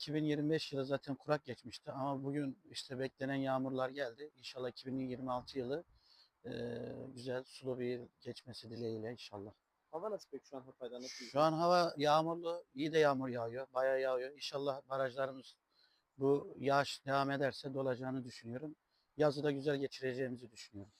2025 yılı zaten kurak geçmişti ama bugün işte beklenen yağmurlar geldi. İnşallah 2026 yılı güzel sulu bir yıl geçmesi dileğiyle inşallah. Hava nasıl peki şu an Hatay'da? Nasıl Şu an hava yağmurlu, iyi de yağmur yağıyor, bayağı yağıyor. İnşallah barajlarımız bu yağış devam ederse dolacağını düşünüyorum. Yazı da güzel geçireceğimizi düşünüyorum.